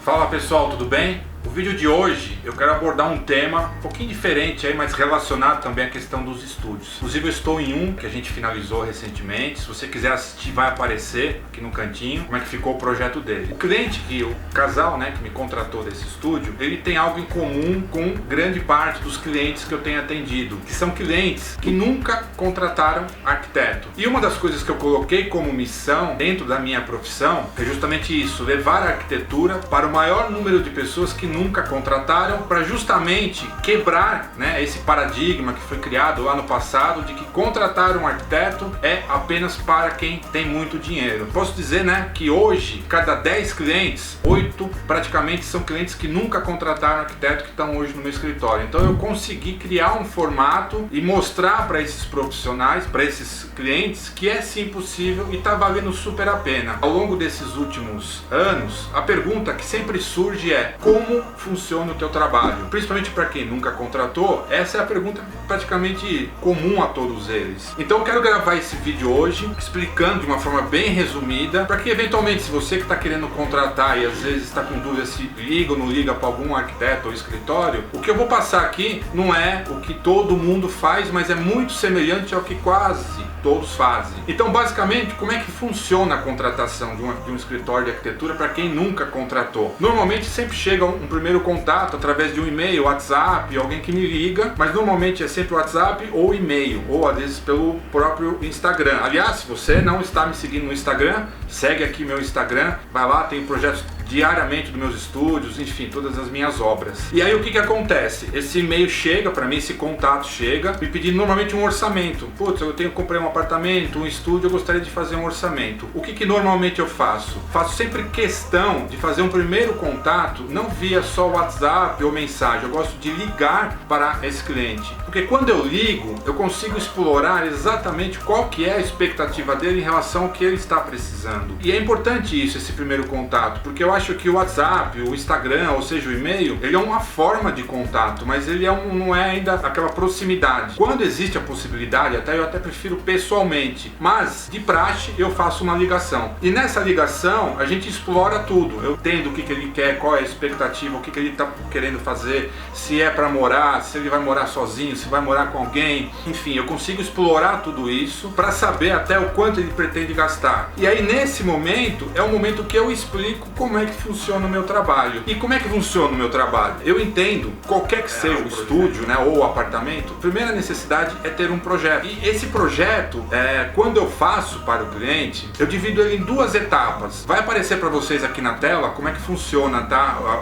Fala pessoal, tudo bem? O vídeo de hoje eu quero abordar um tema um pouquinho diferente aí, mas relacionado também à questão dos estúdios. Inclusive eu estou em um que a gente finalizou recentemente. Se você quiser assistir, vai aparecer aqui no cantinho como é que ficou o projeto dele. O cliente, o casal, que me contratou desse estúdio, ele tem algo em comum com grande parte dos clientes que eu tenho atendido, que são clientes que nunca contrataram arquiteto. E uma das coisas que eu coloquei como missão dentro da minha profissão é justamente isso: levar a arquitetura para o maior número de pessoas que nunca contrataram, para justamente quebrar esse paradigma que foi criado lá no passado de que contratar um arquiteto é apenas para quem tem muito dinheiro. Posso dizer que hoje, cada 10 clientes, 8 praticamente são clientes que nunca contrataram arquiteto, que estão hoje no meu escritório. Então eu consegui criar um formato e mostrar para esses profissionais, para esses clientes, que é sim possível e está valendo super a pena. Ao longo desses últimos anos, a pergunta que sempre surge é: como funciona o teu trabalho? Principalmente para quem nunca contratou, essa é a pergunta praticamente comum a todos eles. Então eu quero gravar esse vídeo hoje explicando de uma forma bem resumida, para que eventualmente, se você que está querendo contratar e às vezes está com dúvida se liga ou não liga para algum arquiteto ou escritório, o que eu vou passar aqui não é o que todo mundo faz, mas é muito semelhante ao que quase todos fazem. Então basicamente, como é que funciona a contratação de um escritório de arquitetura para quem nunca contratou? Normalmente sempre chega um primeiro contato através de um e-mail, WhatsApp, alguém que me liga, mas normalmente é sempre WhatsApp ou e-mail, ou às vezes pelo próprio Instagram. Aliás, se você não está me seguindo no Instagram, segue aqui meu Instagram, vai lá, tem projetos diariamente dos meus estúdios, enfim, todas as minhas obras. E aí o que acontece? Esse e-mail chega para mim, esse contato chega me pedindo normalmente um orçamento. Putz, comprei um apartamento, um estúdio, eu gostaria de fazer um orçamento. O que normalmente eu faço? Faço sempre questão de fazer um primeiro contato, não via só WhatsApp ou mensagem. Eu gosto de ligar para esse cliente, porque quando eu ligo, eu consigo explorar exatamente qual que é a expectativa dele em relação ao que ele está precisando. E é importante isso, esse primeiro contato, porque eu acho que o WhatsApp, o Instagram, ou seja, o e-mail, ele é uma forma de contato, mas ele não é ainda aquela proximidade. Quando existe a possibilidade, eu até prefiro pessoalmente, mas de praxe eu faço uma ligação. E nessa ligação a gente explora tudo. Eu entendo o que ele quer, qual é a expectativa, o que ele está querendo fazer, se é para morar, se ele vai morar sozinho, se vai morar com alguém, enfim, eu consigo explorar tudo isso para saber até o quanto ele pretende gastar. E aí nesse momento é o momento que eu explico como é que funciona o meu trabalho. E como é que funciona o meu trabalho? Eu entendo, qualquer que seja o estúdio, ou o apartamento, a primeira necessidade é ter um projeto. E esse projeto, quando eu faço para o cliente, eu divido ele em duas etapas. Vai aparecer para vocês aqui na tela como é que funciona,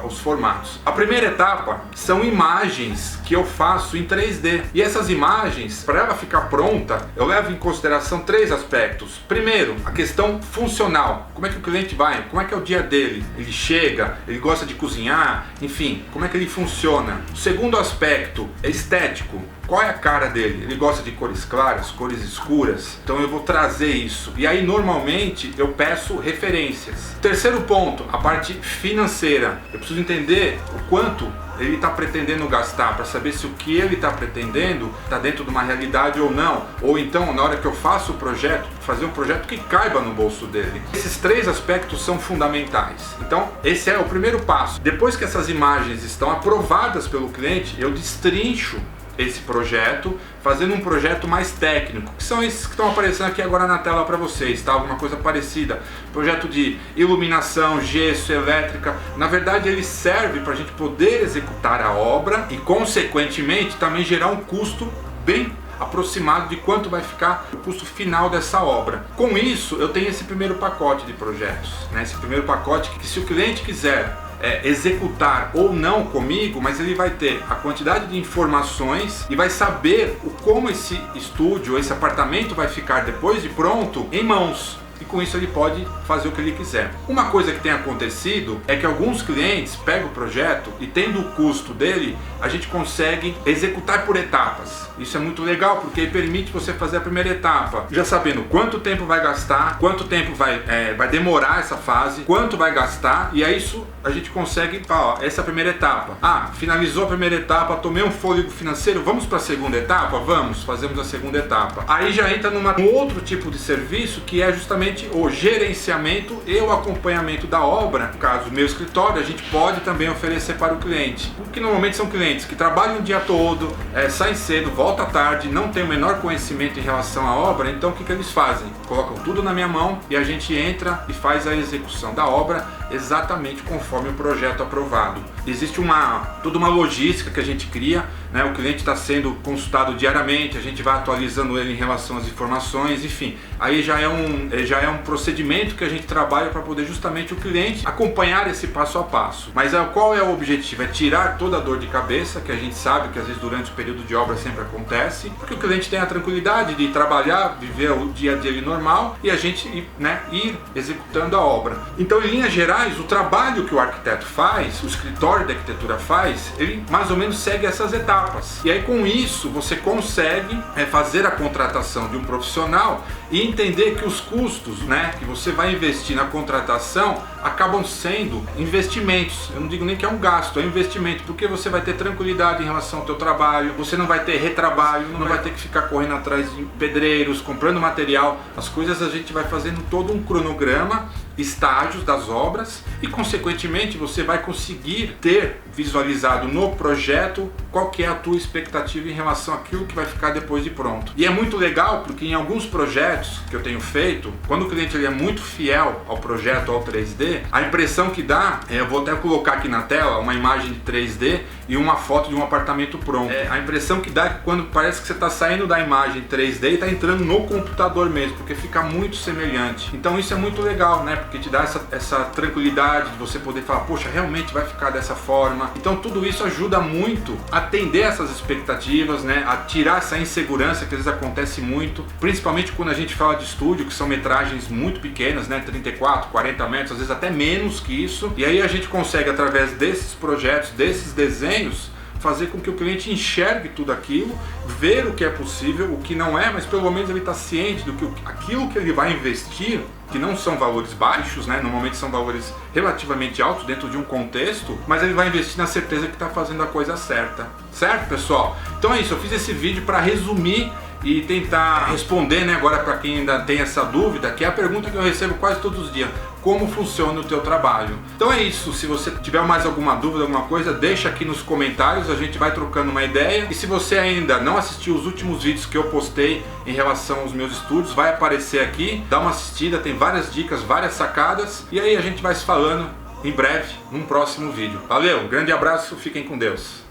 os formatos. A primeira etapa são imagens que eu faço em 3D. E essas imagens, para ela ficar pronta, eu levo em consideração 3 aspectos. Primeiro, a questão funcional. Como é que o cliente vai? Como é que é o dia dele? Ele chega, ele gosta de cozinhar, enfim, como é que ele funciona? O segundo aspecto é estético. Qual é a cara dele? Ele gosta de cores claras, cores escuras? Então eu vou trazer isso. E aí normalmente eu peço referências. Terceiro ponto, a parte financeira. Eu preciso entender o quanto ele está pretendendo gastar, para saber se o que ele está pretendendo está dentro de uma realidade ou não. Ou então, na hora que eu faço o projeto, fazer um projeto que caiba no bolso dele. Esses 3 aspectos são fundamentais. Então, esse é o primeiro passo. Depois que essas imagens estão aprovadas pelo cliente, eu destrincho esse projeto, fazendo um projeto mais técnico, que são esses que estão aparecendo aqui agora na tela para vocês, alguma coisa parecida. Projeto de iluminação, gesso, elétrica. Na verdade ele serve para a gente poder executar a obra e consequentemente também gerar um custo bem aproximado de quanto vai ficar o custo final dessa obra. Com isso eu tenho esse primeiro pacote de projetos, esse primeiro pacote que, se o cliente quiser executar ou não comigo, mas ele vai ter a quantidade de informações e vai saber como esse estúdio, esse apartamento vai ficar depois de pronto em mãos. E com isso ele pode fazer o que ele quiser. Uma coisa que tem acontecido é que alguns clientes pegam o projeto e, tendo o custo dele, a gente consegue executar por etapas. Isso é muito legal, porque permite você fazer a primeira etapa já sabendo quanto tempo vai gastar, quanto tempo vai demorar essa fase, quanto vai gastar, e aí isso a gente consegue falar, essa é a primeira etapa. Finalizou a primeira etapa, tomei um fôlego financeiro, vamos para a segunda etapa? Vamos, fazemos a segunda etapa. Aí já entra num outro tipo de serviço, que é justamente realmente o gerenciamento e o acompanhamento da obra. No caso, meu escritório, a gente pode também oferecer para o cliente, porque normalmente são clientes que trabalham o dia todo, saem cedo, voltam à tarde, não tem o menor conhecimento em relação à obra. Então o que eles fazem? Colocam tudo na minha mão e a gente entra e faz a execução da obra exatamente conforme o projeto aprovado. Existe toda uma logística que a gente cria, né? O cliente está sendo consultado diariamente, a gente vai atualizando ele em relação às informações, enfim. Aí já é um procedimento que a gente trabalha para poder justamente o cliente acompanhar esse passo a passo. Mas qual é o objetivo? É tirar toda a dor de cabeça, que a gente sabe que às vezes durante o período de obra sempre acontece, porque o cliente tem a tranquilidade de trabalhar, viver o dia a dia normal e a gente, né, ir executando a obra. Então, em linhas gerais, o trabalho que o arquiteto faz, o escritório de arquitetura faz, ele mais ou menos segue essas etapas. E aí com isso você consegue fazer a contratação de um profissional e entender que os custos, né, que você vai investir na contratação acabam sendo investimentos. Eu não digo nem que é um gasto, é um investimento, porque você vai ter tranquilidade em relação ao teu trabalho, você não vai ter retrabalho, não vai ter que ficar correndo atrás de pedreiros, comprando material. As coisas a gente vai fazendo todo um cronograma, estágios das obras, e consequentemente você vai conseguir ter visualizado no projeto qual que é a tua expectativa em relação àquilo que vai ficar depois de pronto. E é muito legal porque em alguns projetos que eu tenho feito, quando o cliente ele é muito fiel ao projeto, ao 3D, a impressão que dá, eu vou até colocar aqui na tela uma imagem de 3D e uma foto de um apartamento pronto. A impressão que dá é que quando parece que você está saindo da imagem 3D e está entrando no computador mesmo, porque fica muito semelhante. Então isso é muito legal, né? Porque te dá essa tranquilidade de você poder falar, poxa, realmente vai ficar dessa forma. Então tudo isso ajuda muito a atender essas expectativas, né? A tirar essa insegurança que às vezes acontece muito, principalmente quando a gente fala de estúdio, que são metragens muito pequenas, né? 34, 40 metros, às vezes até menos que isso. E aí a gente consegue, através desses projetos, desses desenhos, fazer com que o cliente enxergue tudo aquilo, ver o que é possível, o que não é, mas pelo menos ele está ciente do que aquilo que ele vai investir, que não são valores baixos, né? Normalmente são valores relativamente altos dentro de um contexto, mas ele vai investir na certeza que está fazendo a coisa certa. Certo, pessoal? Então é isso, eu fiz esse vídeo para resumir e tentar responder, né, agora para quem ainda tem essa dúvida, que é a pergunta que eu recebo quase todos os dias: como funciona o teu trabalho? Então é isso, se você tiver mais alguma dúvida, alguma coisa, deixa aqui nos comentários, a gente vai trocando uma ideia. E se você ainda não assistiu os últimos vídeos que eu postei em relação aos meus estúdios, vai aparecer aqui, dá uma assistida, tem várias dicas, várias sacadas, e aí a gente vai se falando em breve, num próximo vídeo. Valeu, um grande abraço, fiquem com Deus.